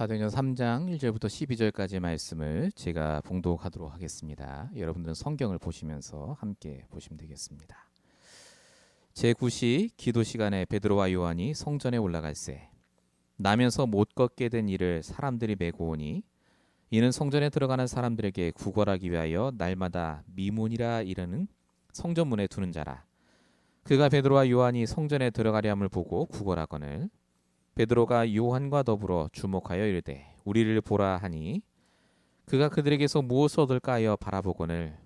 사도행전 3장 1절부터 12절까지의 말씀을 제가 봉독하도록 하겠습니다. 여러분들은 성경을 보시면서 함께 보시면 되겠습니다. 제9시 기도 시간에 베드로와 요한이 성전에 올라갈새 나면서 못 걷게 된 이를 사람들이 메고 오니 이는 성전에 들어가는 사람들에게 구걸하기 위하여 날마다 미문이라 이르는 성전문에 두는 자라. 그가 베드로와 요한이 성전에 들어가려 함을 보고 구걸하거늘 베드로가 요한과 더불어 주목하여 이르되 우리를 보라 하니 그가 그들에게서 무엇을 얻을까 하여 바라보거늘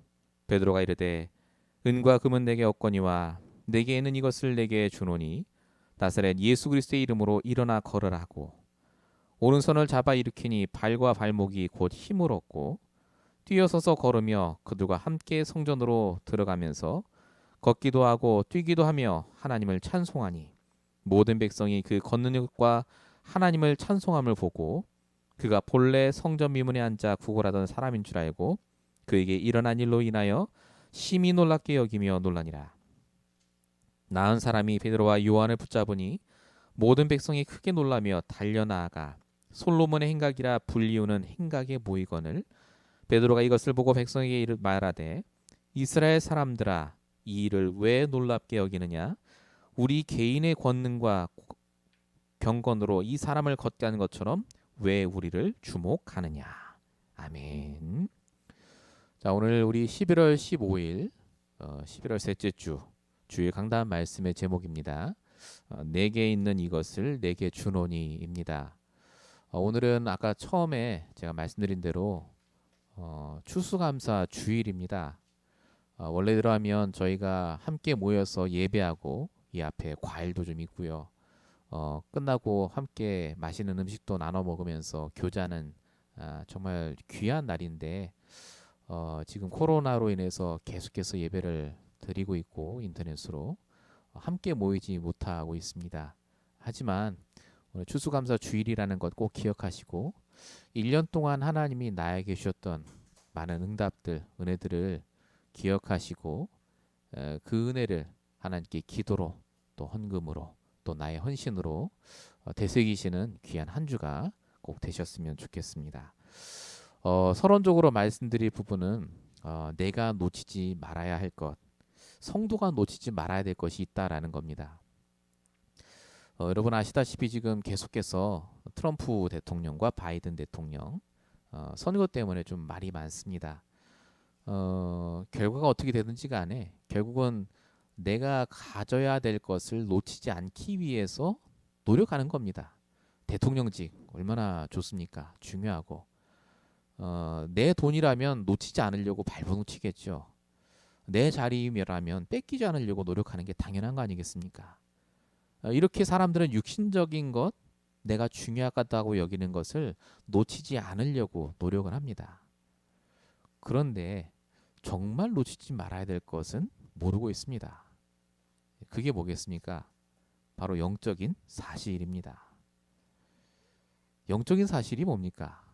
베드로가 이르되 은과 금은 내게 없거니와 내게 있는 이것을 내게 주노니 나사렛 예수 그리스도의 이름으로 일어나 걸으라 하고 오른손을 잡아 일으키니 발과 발목이 곧 힘을 얻고 뛰어서서 걸으며 그들과 함께 성전으로 들어가면서 걷기도 하고 뛰기도 하며 하나님을 찬송하니 모든 백성이 그 걷는 것과 하나님을 찬송함을 보고 그가 본래 성전 미문에 앉아 구걸하던 사람인 줄 알고 그에게 일어난 일로 인하여 심히 놀랍게 여기며 놀라니라. 나은 사람이 베드로와 요한을 붙잡으니 모든 백성이 크게 놀라며 달려나아가 솔로몬의 행각이라 불리우는 행각에 모이거늘 베드로가 이것을 보고 백성에게 말하되 이스라엘 사람들아 이 일을 왜 놀랍게 여기느냐 우리 개인의 권능과 경건으로 이 사람을 걷게 하는 것처럼 왜 우리를 주목하느냐. 아멘. 자, 오늘 우리 11월 15일 11월 셋째 주 주일 강단 말씀의 제목입니다. 내게 있는 이것을 내게 주노니입니다. 오늘은 아까 처음에 제가 말씀드린 대로 추수감사 주일입니다. 원래대로 하면 저희가 함께 모여서 예배하고 이 앞에 과일도 좀 있고요. 끝나고 함께 맛있는 음식도 나눠 먹으면서 교제하는 정말 귀한 날인데 지금 코로나로 인해서 계속해서 예배를 드리고 있고 인터넷으로 함께 모이지 못하고 있습니다. 하지만 오늘 추수감사 주일이라는 것 꼭 기억하시고 1년 동안 하나님이 나에게 주셨던 많은 응답들, 은혜들을 기억하시고 그 은혜를 하나님께 기도로 또 헌금으로 또 나의 헌신으로 되새기시는 귀한 한 주가 꼭 되셨으면 좋겠습니다. 서론적으로 말씀드릴 부분은 내가 놓치지 말아야 할 것, 성도가 놓치지 말아야 될 것이 있다라는 겁니다. 여러분 아시다시피 지금 계속해서 트럼프 대통령과 바이든 대통령 선거 때문에 좀 말이 많습니다. 결과가 어떻게 되든지 간에 결국은 내가 가져야 될 것을 놓치지 않기 위해서 노력하는 겁니다. 대통령직 얼마나 좋습니까? 중요하고 내 돈이라면 놓치지 않으려고 발버둥치겠죠. 내 자리라면 뺏기지 않으려고 노력하는 게 당연한 거 아니겠습니까? 이렇게 사람들은 육신적인 것, 내가 중요하다고 여기는 것을 놓치지 않으려고 노력을 합니다. 그런데 정말 놓치지 말아야 될 것은 모르고 있습니다. 그게 뭐겠습니까? 바로 영적인 사실입니다. 영적인 사실이 뭡니까?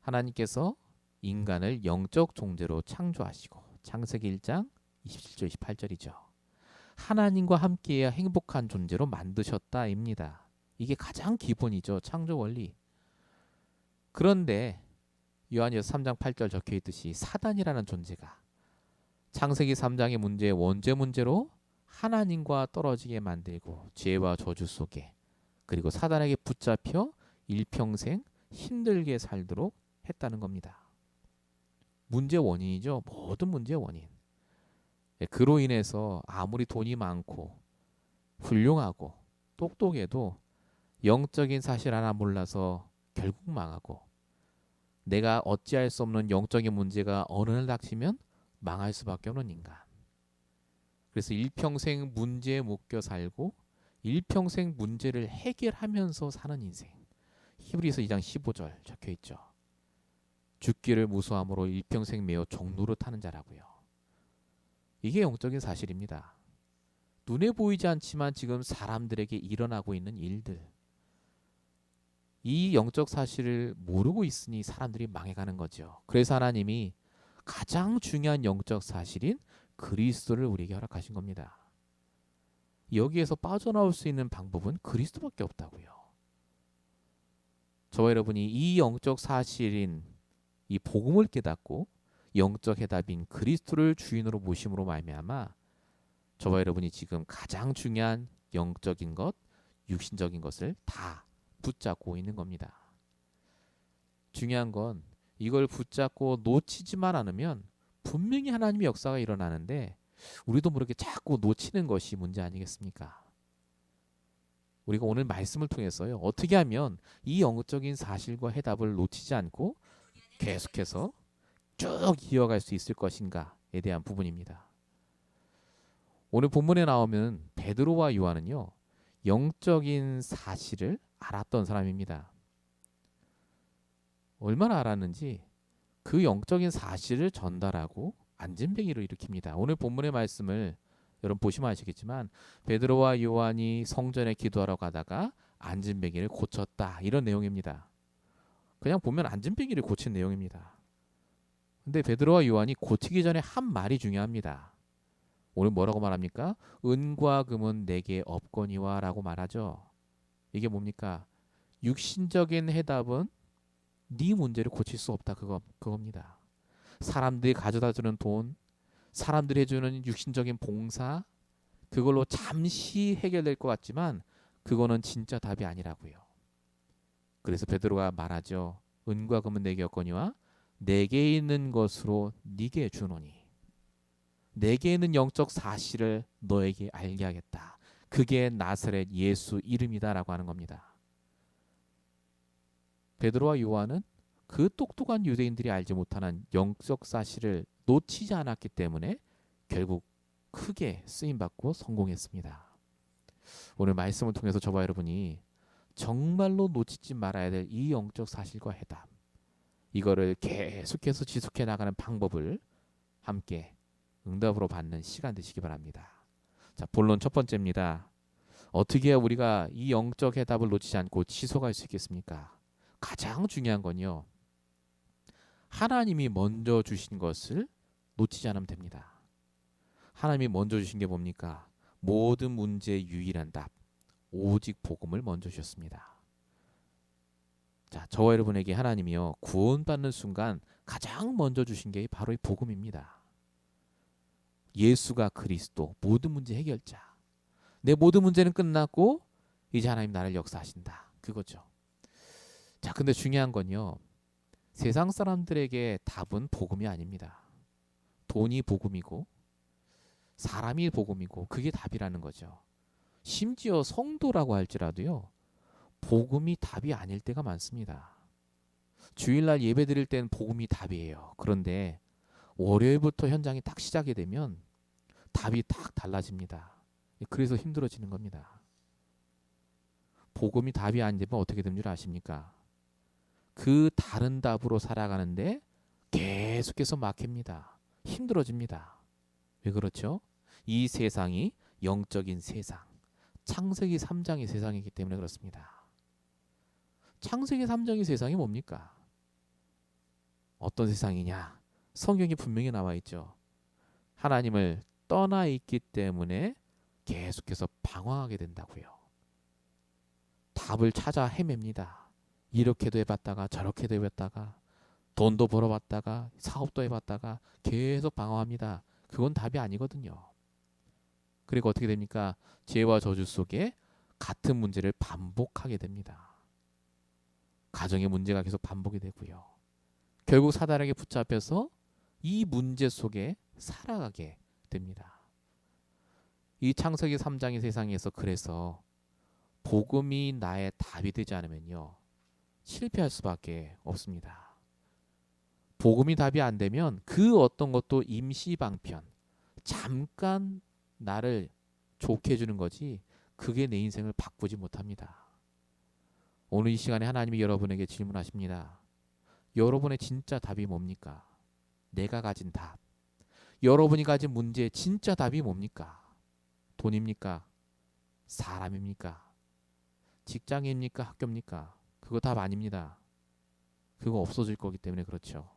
하나님께서 인간을 영적 존재로 창조하시고 창세기 1장 27절 28절이죠. 하나님과 함께해야 행복한 존재로 만드셨다입니다. 이게 가장 기본이죠. 창조 원리. 그런데 요한일서 3장 8절 적혀 있듯이 사단이라는 존재가 창세기 3장의 문제 원죄 문제로 하나님과 떨어지게 만들고 죄와 저주 속에 그리고 사단에게 붙잡혀 일평생 힘들게 살도록 했다는 겁니다. 문제 원인이죠. 모든 문제의 원인. 그로 인해서 아무리 돈이 많고 훌륭하고 똑똑해도 영적인 사실 하나 몰라서 결국 망하고 내가 어찌할 수 없는 영적인 문제가 어느 날 닥치면 망할 수밖에 없는 인간. 그래서 일평생 문제에 묶여 살고 일평생 문제를 해결하면서 사는 인생. 히브리서 2장 15절 적혀 있죠. 죽기를 무수함으로 일평생 매어 종로를 타는 자라고요. 이게 영적인 사실입니다. 눈에 보이지 않지만 지금 사람들에게 일어나고 있는 일들. 이 영적 사실을 모르고 있으니 사람들이 망해가는 거죠. 그래서 하나님이 가장 중요한 영적 사실인 그리스도를 우리에게 허락하신 겁니다. 여기에서 빠져나올 수 있는 방법은 그리스도밖에 없다고요. 저와 여러분이 이 영적 사실인 이 복음을 깨닫고 영적 해답인 그리스도를 주인으로 모심으로 말미암아 저와 여러분이 지금 가장 중요한 영적인 것, 육신적인 것을 다 붙잡고 있는 겁니다. 중요한 건 이걸 붙잡고 놓치지만 않으면 분명히 하나님의 역사가 일어나는데 우리도 모르게 자꾸 놓치는 것이 문제 아니겠습니까? 우리가 오늘 말씀을 통해서요. 어떻게 하면 이 영적인 사실과 해답을 놓치지 않고 계속해서 쭉 이어갈 수 있을 것인가에 대한 부분입니다. 오늘 본문에 나오면 베드로와 요한은요. 영적인 사실을 알았던 사람입니다. 얼마나 알았는지 그 영적인 사실을 전달하고 안진뱅이를 일으킵니다. 오늘 본문의 말씀을 여러분 보시면 아시겠지만 베드로와 요한이 성전에 기도하러 가다가 안진뱅이를 고쳤다 이런 내용입니다. 그냥 보면 안진뱅이를 고친 내용입니다. 근데 베드로와 요한이 고치기 전에 한 말이 중요합니다. 오늘 뭐라고 말합니까? 은과 금은 내게 없거니와 라고 말하죠. 이게 뭡니까? 육신적인 해답은 네 문제를 고칠 수 없다 그겁니다. 사람들이 가져다 주는 돈, 사람들이 해주는 육신적인 봉사, 그걸로 잠시 해결될 것 같지만 그거는 진짜 답이 아니라고요. 그래서 베드로가 말하죠. 은과 금은 내게 없거니와 내게 있는 것으로 네게 주노니. 내게 있는 영적 사실을 너에게 알게 하겠다. 그게 나사렛 예수 이름이다라고 하는 겁니다. 베드로와 요한은 그 똑똑한 유대인들이 알지 못하는 영적 사실을 놓치지 않았기 때문에 결국 크게 쓰임받고 성공했습니다. 오늘 말씀을 통해서 저와 여러분이 정말로 놓치지 말아야 될 이 영적 사실과 해답, 이거를 계속해서 지속해 나가는 방법을 함께 응답으로 받는 시간 되시기 바랍니다. 자, 본론 첫 번째입니다. 어떻게 해야 우리가 이 영적 해답을 놓치지 않고 지속할 수 있겠습니까? 가장 중요한 건요. 하나님이 먼저 주신 것을 놓치지 않으면 됩니다. 하나님이 먼저 주신 게 뭡니까? 모든 문제의 유일한 답, 오직 복음을 먼저 주셨습니다. 자, 저와 여러분에게 하나님이요 구원받는 순간 가장 먼저 주신 게 바로 이 복음입니다. 예수가 그리스도, 모든 문제 해결자. 내 모든 문제는 끝났고 이제 하나님 나를 역사하신다. 그거죠. 자, 근데 중요한 건요. 세상 사람들에게 답은 복음이 아닙니다. 돈이 복음이고 사람이 복음이고 그게 답이라는 거죠. 심지어 성도라고 할지라도요. 복음이 답이 아닐 때가 많습니다. 주일날 예배 드릴 땐 복음이 답이에요. 그런데 월요일부터 현장이 딱 시작이 되면 답이 딱 달라집니다. 그래서 힘들어지는 겁니다. 복음이 답이 안 되면 어떻게 되는 줄 아십니까? 그 다른 답으로 살아가는데 계속해서 막힙니다. 힘들어집니다. 왜 그렇죠? 이 세상이 영적인 세상, 창세기 3장의 세상이기 때문에 그렇습니다. 창세기 3장의 세상이 뭡니까? 어떤 세상이냐? 성경이 분명히 나와 있죠. 하나님을 떠나 있기 때문에 계속해서 방황하게 된다고요. 답을 찾아 헤맵니다. 이렇게도 해봤다가 저렇게도 해봤다가 돈도 벌어봤다가 사업도 해봤다가 계속 방황합니다. 그건 답이 아니거든요. 그리고 어떻게 됩니까? 죄와 저주 속에 같은 문제를 반복하게 됩니다. 가정의 문제가 계속 반복이 되고요. 결국 사단에게 붙잡혀서 이 문제 속에 살아가게 됩니다. 이 창세기 3장의 세상에서 그래서 복음이 나의 답이 되지 않으면요. 실패할 수밖에 없습니다. 복음이 답이 안 되면 그 어떤 것도 임시 방편, 잠깐 나를 좋게 해주는 거지 그게 내 인생을 바꾸지 못합니다. 오늘 이 시간에 하나님이 여러분에게 질문하십니다. 여러분의 진짜 답이 뭡니까? 내가 가진 답. 여러분이 가진 문제의 진짜 답이 뭡니까? 돈입니까? 사람입니까? 직장입니까? 학교입니까? 그거 답 아닙니다. 그거 없어질 거기 때문에 그렇죠.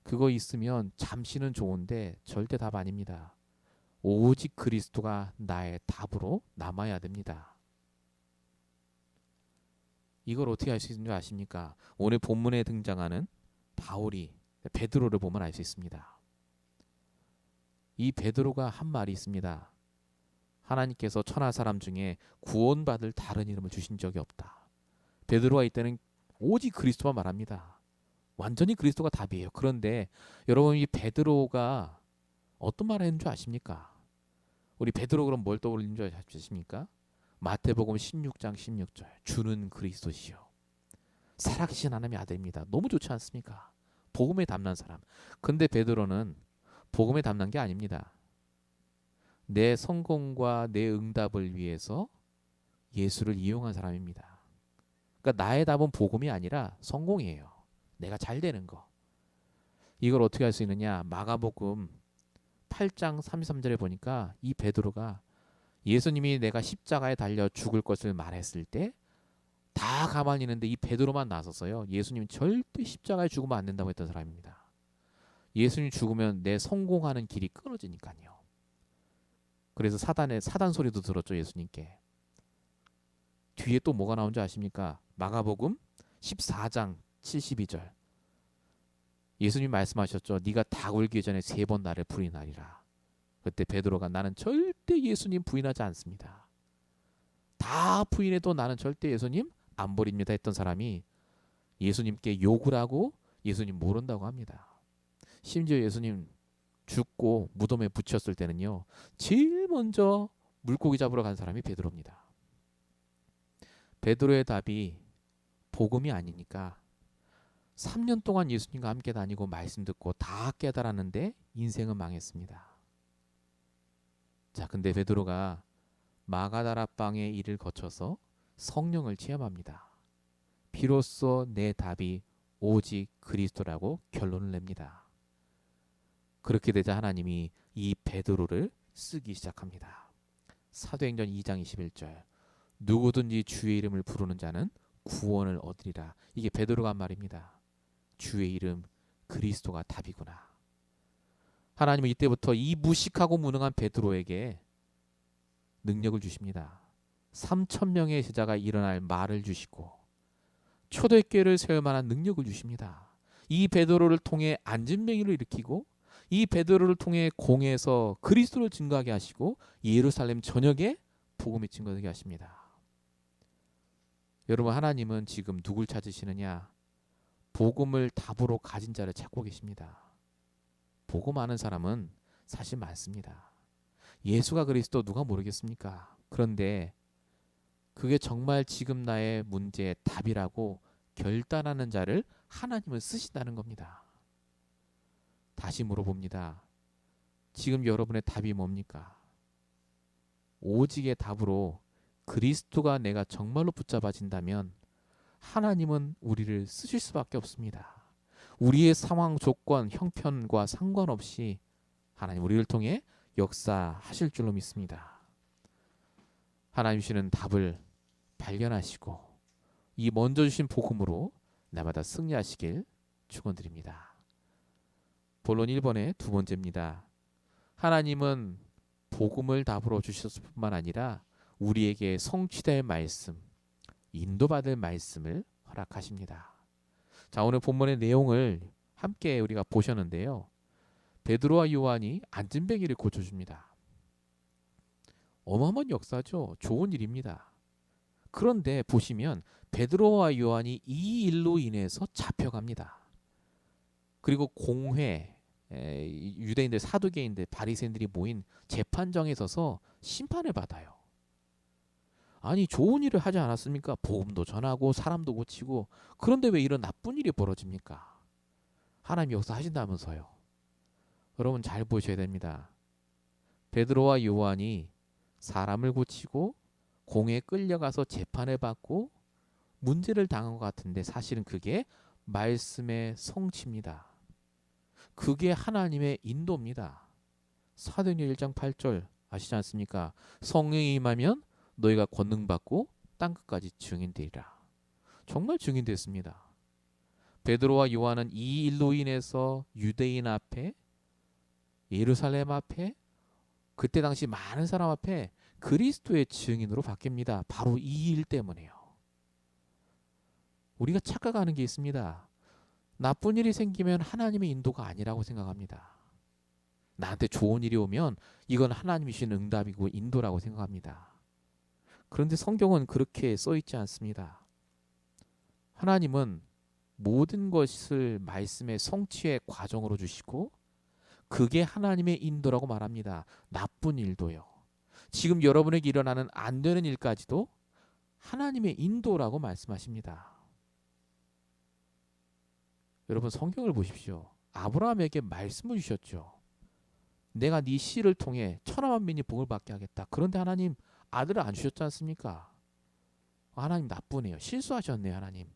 그거 있으면 잠시는 좋은데 절대 답 아닙니다. 오직 그리스도가 나의 답으로 남아야 됩니다. 이걸 어떻게 알 수 있는 줄 아십니까? 오늘 본문에 등장하는 바울이 베드로를 보면 알 수 있습니다. 이 베드로가 한 말이 있습니다. 하나님께서 천하 사람 중에 구원받을 다른 이름을 주신 적이 없다. 베드로가 이때는 오직 그리스도만 말합니다. 완전히 그리스도가 답이에요. 그런데 여러분, 이 베드로가 어떤 말을 했는 줄 아십니까? 우리 베드로 그럼 뭘 떠올리는 줄 아십니까? 마태복음 16장 16절, 주는 그리스도시요 살아계신 하나님의 아들입니다. 너무 좋지 않습니까? 복음에 담난 사람. 근데 베드로는 복음에 담난 게 아닙니다. 내 성공과 내 응답을 위해서 예수를 이용한 사람입니다. 그러니까 나의 답은 복음이 아니라 성공이에요. 내가 잘 되는 거. 이걸 어떻게 할 수 있느냐? 마가복음 8장 33절에 보니까 이 베드로가 예수님이 내가 십자가에 달려 죽을 것을 말했을 때 다 가만히 있는데 이 베드로만 나섰어요. 예수님 절대 십자가에 죽으면 안 된다고 했던 사람입니다. 예수님 죽으면 내 성공하는 길이 끊어지니까요. 그래서 사단 소리도 들었죠, 예수님께. 뒤에 또 뭐가 나온 줄 아십니까? 마가복음 14장 72절. 예수님 말씀하셨죠. 네가 닭 울기 전에 3번 나를 부인하리라. 그때 베드로가 나는 절대 예수님 부인하지 않습니다. 다 부인해도 나는 절대 예수님 안 버립니다 했던 사람이 예수님께 욕을 하고 예수님 모른다고 합니다. 심지어 예수님 죽고 무덤에 붙였을 때는요, 제일 먼저 물고기 잡으러 간 사람이 베드로입니다. 베드로의 답이 복음이 아니니까 3년 동안 예수님과 함께 다니고 말씀 듣고 다 깨달았는데 인생은 망했습니다. 자, 근데 베드로가 마가다라 방의 일을 거쳐서 성령을 체험합니다. 비로소 내 답이 오직 그리스도라고 결론을 냅니다. 그렇게 되자 하나님이 이 베드로를 쓰기 시작합니다. 사도행전 2장 21절. 누구든지 주의 이름을 부르는 자는 구원을 얻으리라. 이게 베드로가 한 말입니다. 주의 이름 그리스도가 답이구나. 하나님은 이때부터 이 무식하고 무능한 베드로에게 능력을 주십니다. 3,000명의 제자가 일어날 말을 주시고 초대교회를 세울 만한 능력을 주십니다. 이 베드로를 통해 안진뱅이를 일으키고 이 베드로를 통해 공에서 그리스도를 증거하게 하시고 예루살렘 전역에 복음이 증거되게 하십니다. 여러분, 하나님은 지금 누굴 찾으시느냐? 복음을 답으로 가진 자를 찾고 계십니다. 복음 아는 사람은 사실 많습니다. 예수가 그리스도 누가 모르겠습니까? 그런데 그게 정말 지금 나의 문제의 답이라고 결단하는 자를 하나님은 쓰신다는 겁니다. 다시 물어봅니다. 지금 여러분의 답이 뭡니까? 오직의 답으로 그리스도가 내가 정말로 붙잡아진다면 하나님은 우리를 쓰실 수밖에 없습니다. 우리의 상황, 조건, 형편과 상관없이 하나님 우리를 통해 역사하실 줄로 믿습니다. 하나님 주시는 답을 발견하시고 이 먼저 주신 복음으로 날마다 승리하시길 축원드립니다. 본론 1번의 두 번째입니다. 하나님은 복음을 답으로 주셨을 뿐만 아니라 우리에게 성취될 말씀, 인도받을 말씀을 허락하십니다. 자, 오늘 본문의 내용을 함께 우리가 보셨는데요. 베드로와 요한이 안진뱅이를 고쳐줍니다. 어마어마한 역사죠. 좋은 일입니다. 그런데 보시면 베드로와 요한이 이 일로 인해서 잡혀갑니다. 그리고 공회, 유대인들, 사두개인들, 바리새인들이 모인 재판정에 서서 심판을 받아요. 아니, 좋은 일을 하지 않았습니까? 복음도 전하고 사람도 고치고. 그런데 왜 이런 나쁜 일이 벌어집니까? 하나님 역사하신다면서요. 여러분 잘 보셔야 됩니다. 베드로와 요한이 사람을 고치고 공에 끌려가서 재판을 받고 문제를 당한 것 같은데 사실은 그게 말씀의 성취입니다. 그게 하나님의 인도입니다. 사도행전 1장 8절 아시지 않습니까? 성령이 임하면 너희가 권능받고 땅끝까지 증인되리라. 정말 증인됐습니다. 베드로와 요한은 이 일로 인해서 유대인 앞에, 예루살렘 앞에, 그때 당시 많은 사람 앞에 그리스도의 증인으로 바뀝니다. 바로 이 일 때문에요. 우리가 착각하는 게 있습니다. 나쁜 일이 생기면 하나님의 인도가 아니라고 생각합니다. 나한테 좋은 일이 오면 이건 하나님이 주신 응답이고 인도라고 생각합니다. 그런데 성경은 그렇게 써 있지 않습니다. 하나님은 모든 것을 말씀의 성취의 과정으로 주시고 그게 하나님의 인도라고 말합니다. 나쁜 일도요. 지금 여러분에게 일어나는 안 되는 일까지도 하나님의 인도라고 말씀하십니다. 여러분 성경을 보십시오. 아브라함에게 말씀을 주셨죠. 내가 네 씨를 통해 천하만민이 복을 받게 하겠다. 그런데 하나님 아들을 안 주셨지 않습니까? 하나님 나쁘네요. 실수하셨네요. 하나님.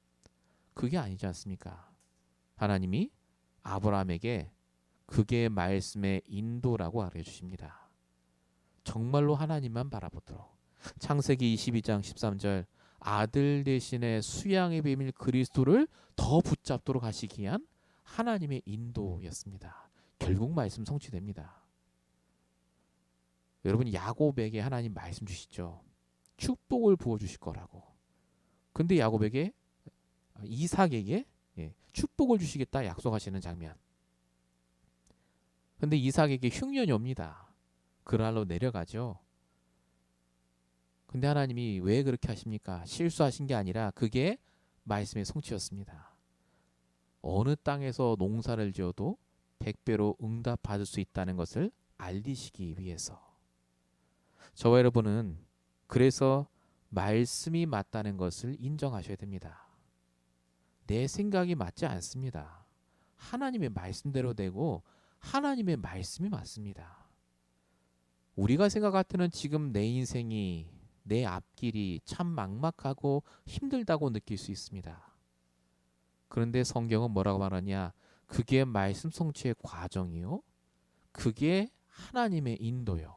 그게 아니지 않습니까? 하나님이 아브라함에게 그게 말씀의 인도라고 알려주십니다. 정말로 하나님만 바라보도록. 창세기 22장 13절 아들 대신에 수양의 비밀 그리스도를 더 붙잡도록 하시기 위한 하나님의 인도였습니다. 결국 말씀 성취됩니다. 여러분 야곱에게 하나님 말씀 주시죠. 축복을 부어주실 거라고. 근데 야곱에게 이삭에게 축복을 주시겠다 약속하시는 장면. 근데 이삭에게 흉년이 옵니다. 그랄로 내려가죠. 근데 하나님이 왜 그렇게 하십니까? 실수하신 게 아니라 그게 말씀의 성취였습니다. 어느 땅에서 농사를 지어도 100배로 응답받을 수 있다는 것을 알리시기 위해서. 저와 여러분은 그래서 말씀이 맞다는 것을 인정하셔야 됩니다. 내 생각이 맞지 않습니다. 하나님의 말씀대로 되고 하나님의 말씀이 맞습니다. 우리가 생각할 때는 지금 내 인생이 내 앞길이 참 막막하고 힘들다고 느낄 수 있습니다. 그런데 성경은 뭐라고 말하냐? 그게 말씀 성취의 과정이요. 그게 하나님의 인도요.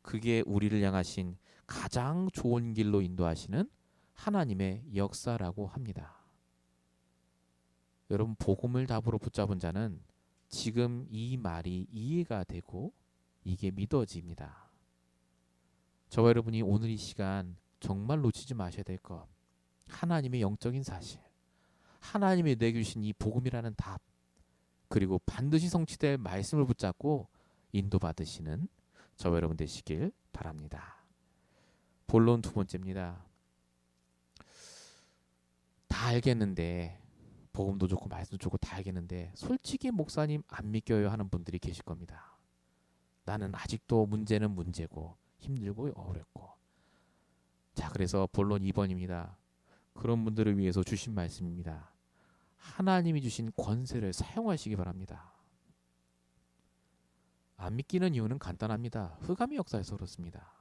그게 우리를 향하신 가장 좋은 길로 인도하시는 하나님의 역사라고 합니다. 여러분 복음을 답으로 붙잡은 자는 지금 이 말이 이해가 되고 이게 믿어집니다. 저와 여러분이 오늘 이 시간 정말 놓치지 마셔야 될 것. 하나님의 영적인 사실. 하나님이 내게 주신 이 복음이라는 답. 그리고 반드시 성취될 말씀을 붙잡고 인도받으시는 저와 여러분 되시길 바랍니다. 본론 두 번째입니다. 다 알겠는데 복음도 좋고 말씀도 좋고 다 알겠는데 솔직히 목사님 안 믿겨요 하는 분들이 계실 겁니다. 나는 아직도 문제는 문제고 힘들고 어렵고. 자, 그래서 본론 2번입니다. 그런 분들을 위해서 주신 말씀입니다. 하나님이 주신 권세를 사용하시기 바랍니다. 안 믿기는 이유는 간단합니다. 흑암의 역사에서 그렇습니다.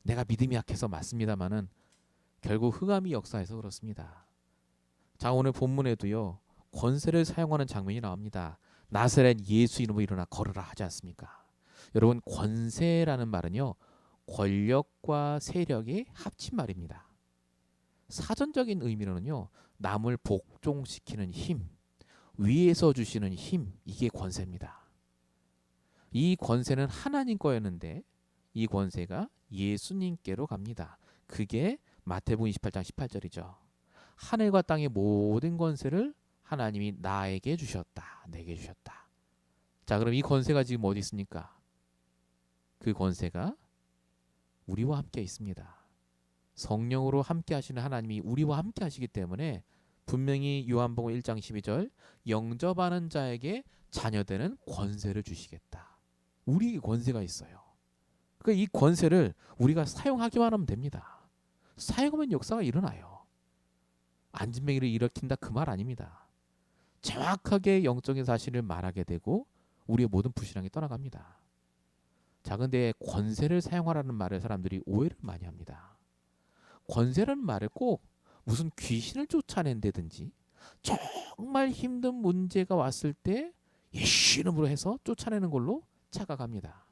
내가 믿음이 약해서 맞습니다만은 결국 흑암의 역사에서 그렇습니다. 자, 오늘 본문에도요. 권세를 사용하는 장면이 나옵니다. 나사렛 예수 이름으로 일어나 걸으라 하지 않습니까? 여러분 권세라는 말은요. 권력과 세력이 합친 말입니다. 사전적인 의미로는요. 남을 복종시키는 힘, 위에서 주시는 힘, 이게 권세입니다. 이 권세는 하나님 거였는데 이 권세가 예수님께로 갑니다. 그게 마태복음 28장 18절이죠. 하늘과 땅의 모든 권세를 하나님이 나에게 주셨다. 내게 주셨다. 자, 그럼 이 권세가 지금 어디 있습니까? 그 권세가 우리와 함께 있습니다. 성령으로 함께 하시는 하나님이 우리와 함께 하시기 때문에 분명히 요한복음 1장 12절 영접하는 자에게 자녀되는 권세를 주시겠다. 우리에게 권세가 있어요. 그러니까 이 권세를 우리가 사용하기만 하면 됩니다. 사용하면 역사가 일어나요. 안진뱅이를 일으킨다 그 말 아닙니다. 정확하게 영적인 사실을 말하게 되고 우리의 모든 불신앙이 떠나갑니다. 자, 근데 권세를 사용하라는 말을 사람들이 오해를 많이 합니다. 권세라는 말을 꼭 무슨 귀신을 쫓아낸다든지 정말 힘든 문제가 왔을 때 예수 이름으로 해서 쫓아내는 걸로 착각합니다.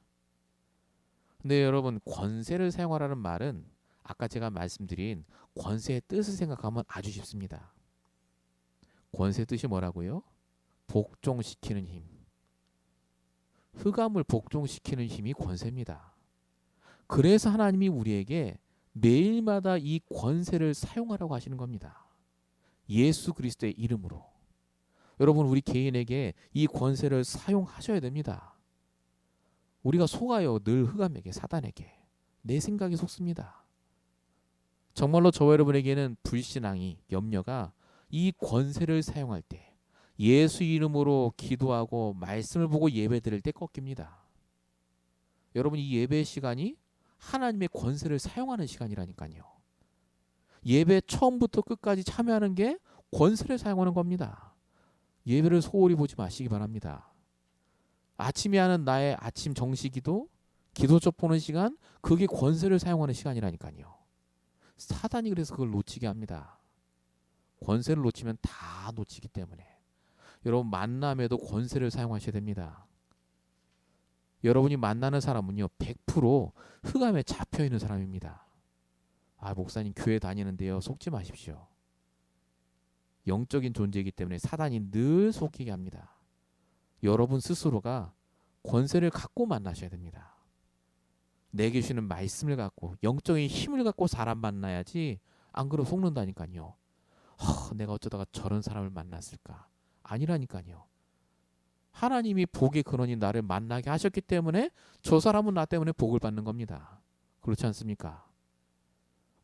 근데 여러분 권세를 사용하라는 말은 아까 제가 말씀드린 권세의 뜻을 생각하면 아주 쉽습니다. 권세의 뜻이 뭐라고요? 복종시키는 힘. 흑암을 복종시키는 힘이 권세입니다. 그래서 하나님이 우리에게 매일마다 이 권세를 사용하라고 하시는 겁니다. 예수 그리스도의 이름으로. 여러분, 우리 개인에게 이 권세를 사용하셔야 됩니다. 우리가 속아요. 늘 흑암에게, 사단에게. 내 생각이 속습니다. 정말로 저와 여러분에게는 불신앙이, 염려가 이 권세를 사용할 때, 예수 이름으로 기도하고 말씀을 보고 예배 드릴 때 꺾입니다. 여러분, 이 예배 시간이 하나님의 권세를 사용하는 시간이라니까요. 예배 처음부터 끝까지 참여하는 게 권세를 사용하는 겁니다. 예배를 소홀히 보지 마시기 바랍니다. 아침에 하는 나의 아침 정시기도, 기도접 보는 시간, 그게 권세를 사용하는 시간이라니까요. 사단이 그래서 그걸 놓치게 합니다. 권세를 놓치면 다 놓치기 때문에. 여러분, 만남에도 권세를 사용하셔야 됩니다. 여러분이 만나는 사람은요, 100% 흑암에 잡혀있는 사람입니다. 아, 목사님 교회 다니는데요, 속지 마십시오. 영적인 존재이기 때문에 사단이 늘 속이게 합니다. 여러분 스스로가 권세를 갖고 만나셔야 됩니다. 내게 주시는 말씀을 갖고, 영적인 힘을 갖고 사람 만나야지, 안 그러면 속는다니까요. 내가 어쩌다가 저런 사람을 만났을까? 아니라니까요. 하나님이 복의 근원인 나를 만나게 하셨기 때문에 저 사람은 나 때문에 복을 받는 겁니다. 그렇지 않습니까?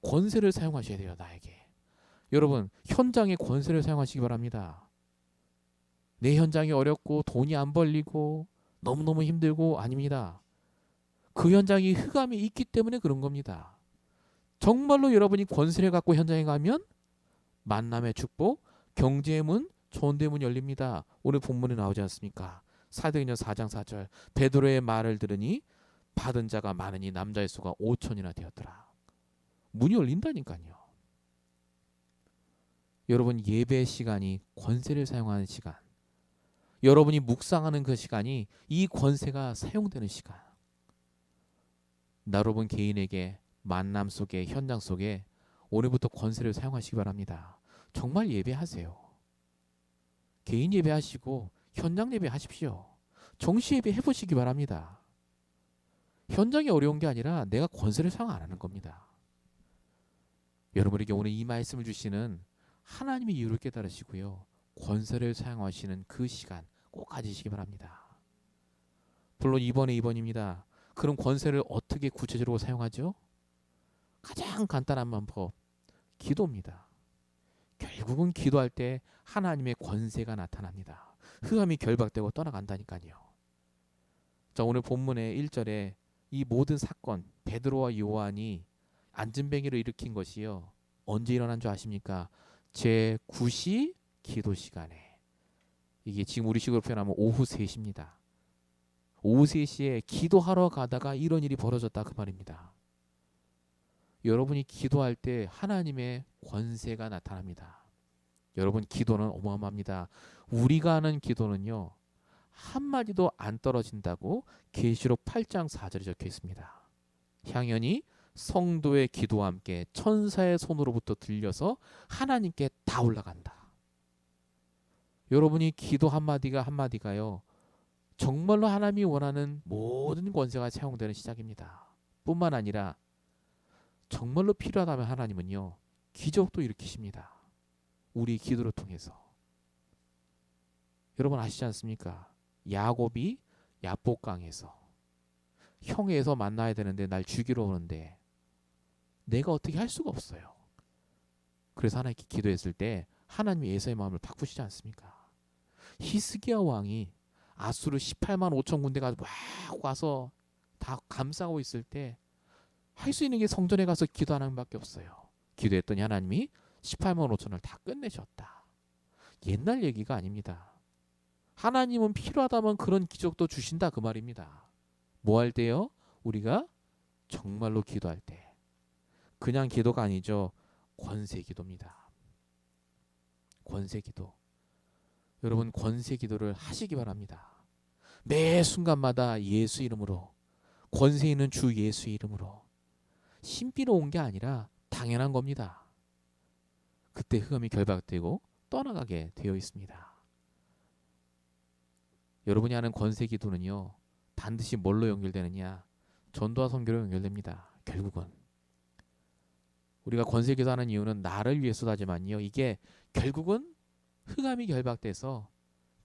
권세를 사용하셔야 돼요, 나에게. 여러분, 현장에 권세를 사용하시기 바랍니다. 내 현장이 어렵고 돈이 안 벌리고 너무너무 힘들고, 아닙니다. 그 현장이 흑암에 있기 때문에 그런 겁니다. 정말로 여러분이 권세를 갖고 현장에 가면 만남의 축복, 경제의 문, 좋은 대문 열립니다. 오늘 본문에 나오지 않습니까? 사도행전 4장 4절, 베드로의 말을 들으니 받은 자가 많으니 남자의 수가 5천이나 되었더라. 문이 열린다니까요. 여러분, 예배 시간이 권세를 사용하는 시간, 여러분이 묵상하는 그 시간이 이 권세가 사용되는 시간. 여러분 개인에게 만남 속에, 현장 속에 오늘부터 권세를 사용하시기 바랍니다. 정말 예배하세요. 개인 예배하시고 현장 예배하십시오. 정시 예배 해보시기 바랍니다. 현장이 어려운 게 아니라 내가 권세를 사용 안 하는 겁니다. 여러분에게 오늘 이 말씀을 주시는 하나님의 이유를 깨달으시고요, 권세를 사용하시는 그 시간 꼭 가지시기 바랍니다. 물론 이번에 이번입니다. 그럼 권세를 어떻게 구체적으로 사용하죠? 가장 간단한 방법, 기도입니다. 결국은 기도할 때 하나님의 권세가 나타납니다. 흑암이 결박되고 떠나간다니까요. 자, 오늘 본문의 1절에 이 모든 사건, 베드로와 요한이 안진뱅이를 일으킨 것이요, 언제 일어난 줄 아십니까? 제9시 기도 시간에. 이게 지금 우리 식으로 표현하면 오후 3시입니다. 오후 3시에 기도하러 가다가 이런 일이 벌어졌다, 그 말입니다. 여러분이 기도할 때 하나님의 권세가 나타납니다. 여러분, 기도는 어마어마합니다. 우리가 하는 기도는요, 한마디도 안 떨어진다고 계시록 8장 4절에 적혀 있습니다. 향연이 성도의 기도와 함께 천사의 손으로부터 들려서 하나님께 다 올라간다. 여러분이 기도 한마디가 한마디가요, 정말로 하나님이 원하는 모든 권세가 사용되는 시작입니다. 뿐만 아니라 정말로 필요하다면 하나님은요, 기적도 일으키십니다. 우리 기도를 통해서. 여러분 아시지 않습니까? 야곱이 야복강에서 형에서 만나야 되는데 날 죽이러 오는데 내가 어떻게 할 수가 없어요. 그래서 하나님께 기도했을 때 하나님이 에서의 마음을 바꾸시지 않습니까? 히스기야 왕이 아수르 18만 5천 군대가 막 와서 다 감싸고 있을 때 할 수 있는 게 성전에 가서 기도하는 밖에 없어요. 기도했더니 하나님이 18만 5천을 다 끝내셨다. 옛날 얘기가 아닙니다. 하나님은 필요하다면 그런 기적도 주신다, 그 말입니다. 뭐 할 때요? 우리가 정말로 기도할 때. 그냥 기도가 아니죠. 권세 기도입니다. 권세 기도. 여러분, 권세 기도를 하시기 바랍니다. 매 순간마다 예수 이름으로, 권세 있는 주 예수 이름으로. 신비로운 게 아니라 당연한 겁니다. 그때 흑암이 결박되고 떠나가게 되어 있습니다. 여러분이 하는 권세 기도는요, 반드시 뭘로 연결되느냐? 전도와 선교로 연결됩니다. 결국은 우리가 권세 기도하는 이유는 나를 위해서도 하지만요. 이게 결국은 흑암이 결박돼서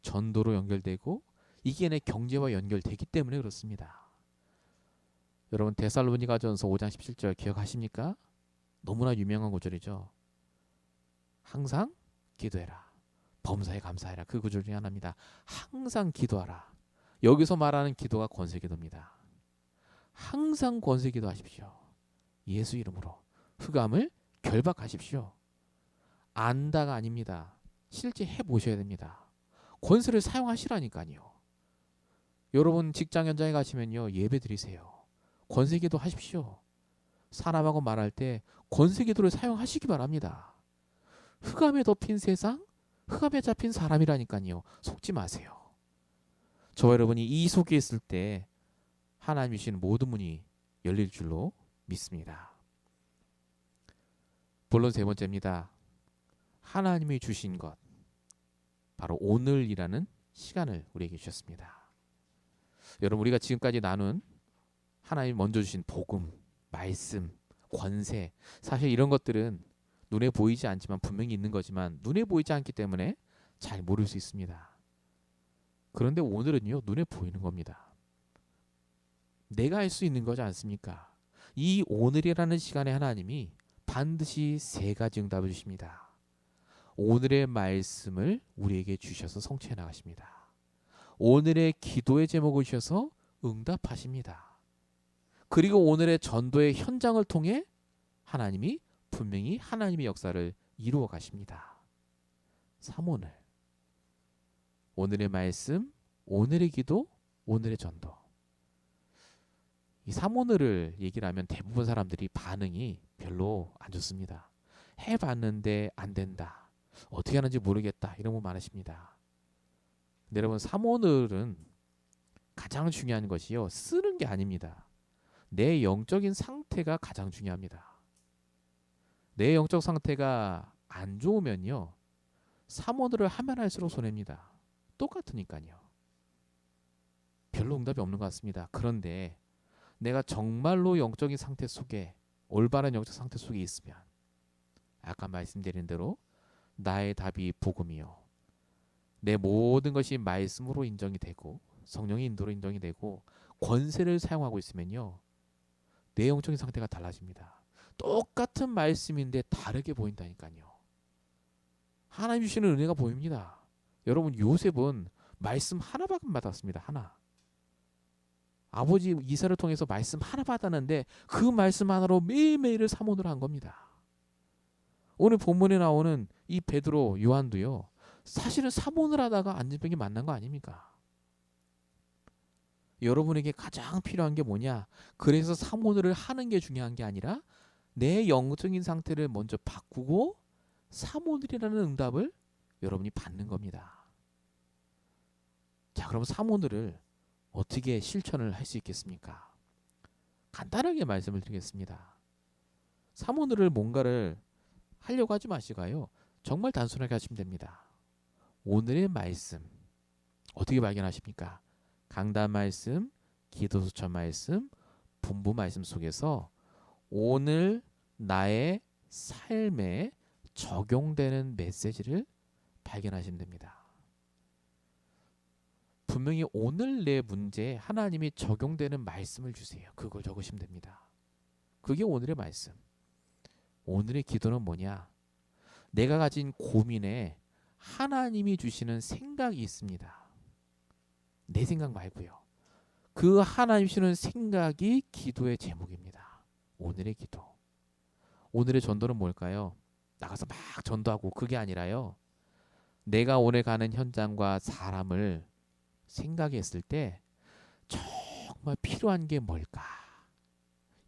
전도로 연결되고 이게 내 경제와 연결되기 때문에 그렇습니다. 여러분 데살로니가전서 5장 17절 기억하십니까? 너무나 유명한 구절이죠. 항상 기도해라. 범사에 감사해라. 그 구절 중에 하나입니다. 항상 기도하라. 여기서 말하는 기도가 권세 기도입니다. 항상 권세 기도하십시오. 예수 이름으로 흑암을 결박하십시오. 안다가 아닙니다. 실제 해보셔야 됩니다. 권세를 사용하시라니까요. 여러분 직장 현장에 가시면요. 예배 드리세요. 권세 기도 하십시오. 사람하고 말할 때 권세 기도를 사용하시기 바랍니다. 흑암에 덮인 세상, 흑암에 잡힌 사람이라니까요. 속지 마세요. 저와 여러분이 이 속에 있을 때 하나님이 주시는 모든 문이 열릴 줄로 믿습니다. 본론 세 번째입니다. 하나님이 주신 것, 바로 오늘이라는 시간을 우리에게 주셨습니다. 여러분 우리가 지금까지 나눈 하나님 먼저 주신 복음, 말씀, 권세, 사실 이런 것들은 눈에 보이지 않지만 분명히 있는 거지만 눈에 보이지 않기 때문에 잘 모를 수 있습니다. 그런데 오늘은요, 눈에 보이는 겁니다. 내가 할 수 있는 거지 않습니까? 이 오늘이라는 시간에 하나님이 반드시 세 가지 응답을 주십니다. 오늘의 말씀을 우리에게 주셔서 성취해 나가십니다. 오늘의 기도의 제목을 주셔서 응답하십니다. 그리고 오늘의 전도의 현장을 통해 하나님이 분명히 하나님의 역사를 이루어 가십니다. 3오늘 오늘의 말씀, 오늘의 기도, 오늘의 전도. 이 3오늘을 얘기를 하면 대부분 사람들이 반응이 별로 안 좋습니다. 해봤는데 안 된다. 어떻게 하는지 모르겠다. 이런 분 많으십니다. 근데 여러분 3오늘은 가장 중요한 것이요. 쓰는 게 아닙니다. 내 영적인 상태가 가장 중요합니다. 내 영적 상태가 안 좋으면요. 3오늘을 하면 할수록 손해입니다. 똑같으니까요. 별로 응답이 없는 것 같습니다. 그런데 내가 정말로 영적인 상태 속에 올바른 영적 상태 속에 있으면 아까 말씀드린 대로 나의 답이 복음이요. 내 모든 것이 말씀으로 인정이 되고 성령의 인도로 인정이 되고 권세를 사용하고 있으면요. 내 영적인 상태가 달라집니다. 똑같은 말씀인데 다르게 보인다니까요. 하나님 주시는 은혜가 보입니다. 여러분 요셉은 말씀 하나밖에 받았습니다. 하나. 아버지 이사를 통해서 말씀 하나 받았는데 그 말씀 하나로 매일매일을 사모를 한 겁니다. 오늘 본문에 나오는 이 베드로 요한도요. 사실은 사모를 하다가 안전병이 만난 거 아닙니까? 여러분에게 가장 필요한 게 뭐냐? 그래서 사모를 하는 게 중요한 게 아니라 내 영적인 상태를 먼저 바꾸고 사모늘이라는 응답을 여러분이 받는 겁니다. 자, 그럼 사모늘을 어떻게 실천을 할 수 있겠습니까? 간단하게 말씀을 드리겠습니다. 사모늘을 뭔가를 하려고 하지 마시고요. 정말 단순하게 하시면 됩니다. 오늘의 말씀 어떻게 발견하십니까? 강단 말씀, 기도수천 말씀, 분부 말씀 속에서 오늘 나의 삶에 적용되는 메시지를 발견하시면 됩니다. 분명히 오늘 내 문제에 하나님이 적용되는 말씀을 주세요. 그걸 적으시면 됩니다. 그게 오늘의 말씀. 오늘의 기도는 뭐냐? 내가 가진 고민에 하나님이 주시는 생각이 있습니다. 내 생각 말고요. 그 하나님 주시는 생각이 기도의 제목입니다. 오늘의 기도. 오늘의 전도는 뭘까요? 나가서 막 전도하고 그게 아니라요. 내가 오늘 가는 현장과 사람을 생각했을 때 정말 필요한 게 뭘까?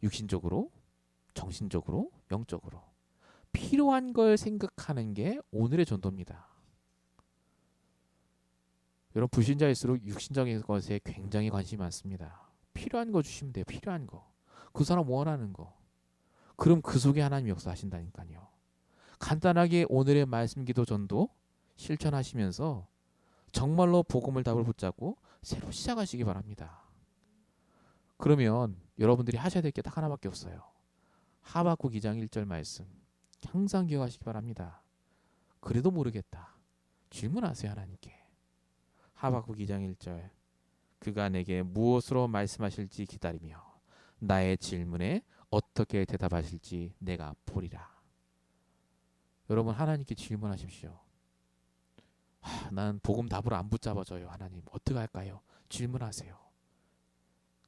육신적으로, 정신적으로, 영적으로 필요한 걸 생각하는 게 오늘의 전도입니다. 여러분 불신자일수록 육신적인 것에 굉장히 관심이 많습니다. 필요한 거 주시면 돼요. 필요한 거. 그 사람 원하는 거. 그럼 그 속에 하나님 역사하신다니까요. 간단하게 오늘의 말씀 기도 전도 실천하시면서 정말로 복음을 답을 붙잡고 새로 시작하시기 바랍니다. 그러면 여러분들이 하셔야 될 게 딱 하나밖에 없어요. 하박국 2장 1절 말씀 항상 기억하시기 바랍니다. 그래도 모르겠다. 질문하세요 하나님께. 하박국 2장 1절 그가 내게 무엇으로 말씀하실지 기다리며 나의 질문에 어떻게 대답하실지 내가 보리라. 여러분 하나님께 질문하십시오. 난 복음 답으로 안 붙잡아져요. 하나님 어떻게 할까요? 질문하세요.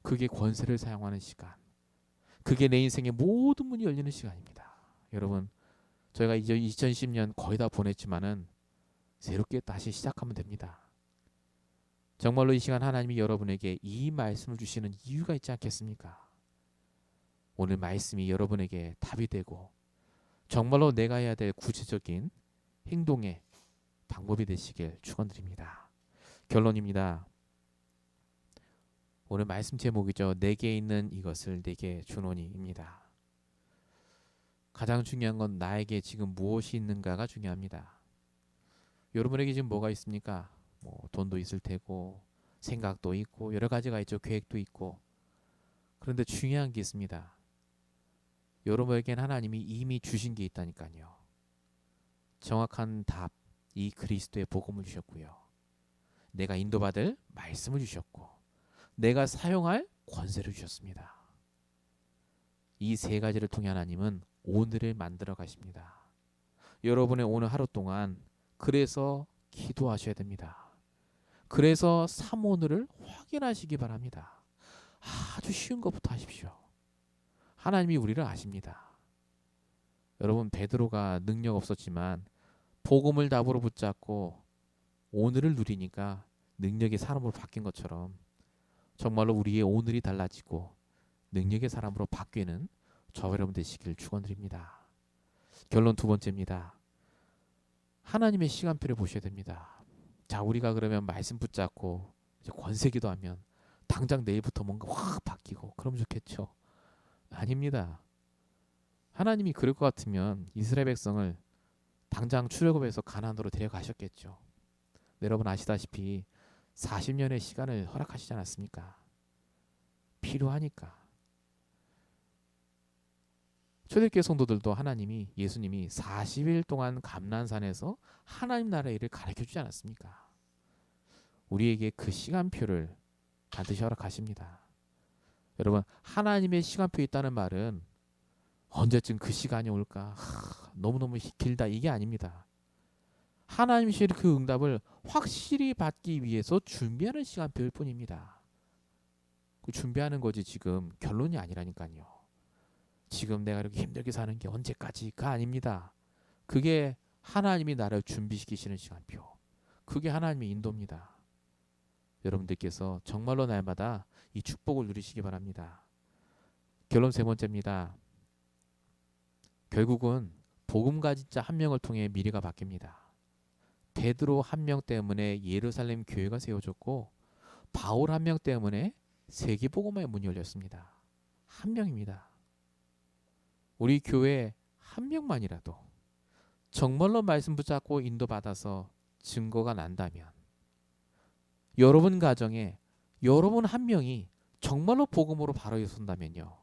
그게 권세를 사용하는 시간. 그게 내 인생의 모든 문이 열리는 시간입니다. 여러분 저희가 이제 2010년 거의 다 보냈지만은 새롭게 다시 시작하면 됩니다. 정말로 이 시간 하나님이 여러분에게 이 말씀을 주시는 이유가 있지 않겠습니까? 오늘 말씀이 여러분에게 답이 되고 정말로 내가 해야 될 구체적인 행동의 방법이 되시길 축원드립니다. 결론입니다. 오늘 말씀 제목이죠. 내게 있는 이것을 내게 주노니입니다. 가장 중요한 건 나에게 지금 무엇이 있는가가 중요합니다. 여러분에게 지금 뭐가 있습니까? 돈도 있을 테고 생각도 있고 여러 가지가 있죠. 계획도 있고. 그런데 중요한 게 있습니다. 여러분에게는 하나님이 이미 주신 게 있다니까요. 정확한 답, 이 그리스도의 복음을 주셨고요. 내가 인도받을 말씀을 주셨고 내가 사용할 권세를 주셨습니다. 이 세 가지를 통해 하나님은 오늘을 만들어 가십니다. 여러분의 오늘 하루 동안 그래서 기도하셔야 됩니다. 그래서 3오늘을 확인하시기 바랍니다. 아주 쉬운 것부터 하십시오. 하나님이 우리를 아십니다. 여러분 베드로가 능력 없었지만 복음을 답으로 붙잡고 오늘을 누리니까 능력의 사람으로 바뀐 것처럼 정말로 우리의 오늘이 달라지고 능력의 사람으로 바뀌는 저와 여러분 되시길 축원드립니다. 결론 두 번째입니다. 하나님의 시간표를 보셔야 됩니다. 자, 우리가 그러면 말씀 붙잡고 이제 권세기도 하면 당장 내일부터 뭔가 확 바뀌고 그러면 좋겠죠. 아닙니다. 하나님이 그럴 것 같으면 이스라엘 백성을 당장 출애굽해서 가나안으로 데려가셨겠죠. 여러분 아시다시피 40년의 시간을 허락하시지 않았습니까? 필요하니까. 초대교회 성도들도 예수님이 40일 동안 감난산에서 하나님 나라의 일을 가르쳐주지 않았습니까? 우리에게 그 시간표를 반드시 허락하십니다. 여러분 하나님의 시간표에 있다는 말은 언제쯤 그 시간이 올까? 너무너무 길다 이게 아닙니다. 하나님이 그 응답을 확실히 받기 위해서 준비하는 시간표일 뿐입니다. 그 준비하는 거지 지금 결론이 아니라니까요. 지금 내가 이렇게 힘들게 사는 게 언제까지가 아닙니다. 그게 하나님이 나를 준비시키시는 시간표. 그게 하나님의 인도입니다. 여러분들께서 정말로 날마다 이 축복을 누리시기 바랍니다. 결론 세 번째입니다. 결국은 복음 가진 자 한 명을 통해 미래가 바뀝니다. 베드로 한 명 때문에 예루살렘 교회가 세워졌고 바울 한 명 때문에 세계 복음화의 문이 열렸습니다. 한 명입니다. 우리 교회 한 명만이라도 정말로 말씀 붙잡고 인도받아서 증거가 난다면 여러분 가정에 여러분 한 명이 정말로 복음으로 바로 일어선다면요.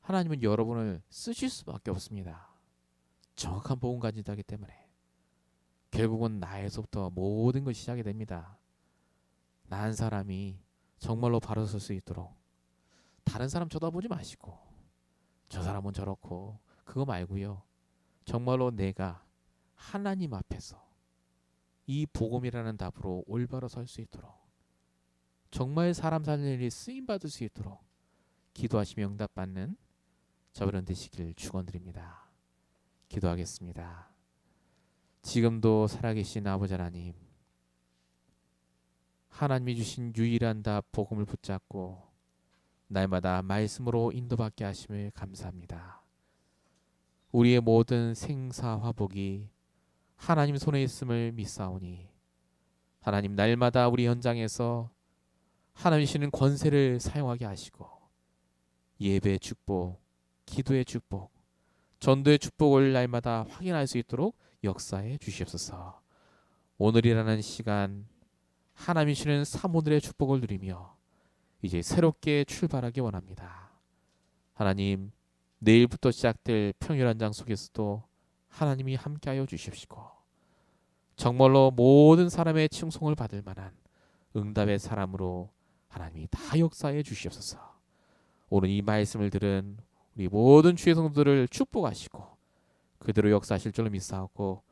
하나님은 여러분을 쓰실 수밖에 없습니다. 정확한 복음 가진 자이기 때문에 결국은 나에서부터 모든 것이 시작이 됩니다. 나 한 사람이 정말로 바로 설 수 있도록 다른 사람 쳐다보지 마시고 저 사람은 저렇고 그거 말고요. 정말로 내가 하나님 앞에서 이 복음이라는 답으로 올바로 설 수 있도록 정말 사람 살리는 일이 쓰임받을 수 있도록 기도하시며 응답받는 저분은 되시길 축원드립니다. 기도하겠습니다. 지금도 살아계신 아버지 하나님, 하나님이 주신 유일한 답 복음을 붙잡고 날마다 말씀으로 인도받게 하심을 감사합니다. 우리의 모든 생사화복이 하나님 손에 있음을 믿사오니 하나님 날마다 우리 현장에서 하나님 주시는 권세를 사용하게 하시고 예배의 축복, 기도의 축복, 전도의 축복을 날마다 확인할 수 있도록 역사해 주시옵소서. 오늘이라는 시간 하나님이 주시는 3오늘의 축복을 누리며 이제 새롭게 출발하기 원합니다. 하나님 내일부터 시작될 평일한 장 속에서도 하나님이 함께하여 주십시고 정말로 모든 사람의 칭송을 받을 만한 응답의 사람으로 하나님이 다 역사해 주시옵소서. 오늘 이 말씀을 들은 우리 모든 주의 성도들을 축복하시고 그대로 역사하실 줄로 믿사옵고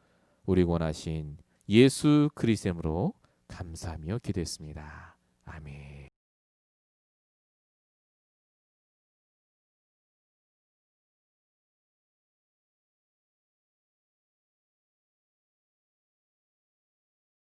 우리 원하신 예수 그리스도로 감사하며 기도했습니다. 아멘.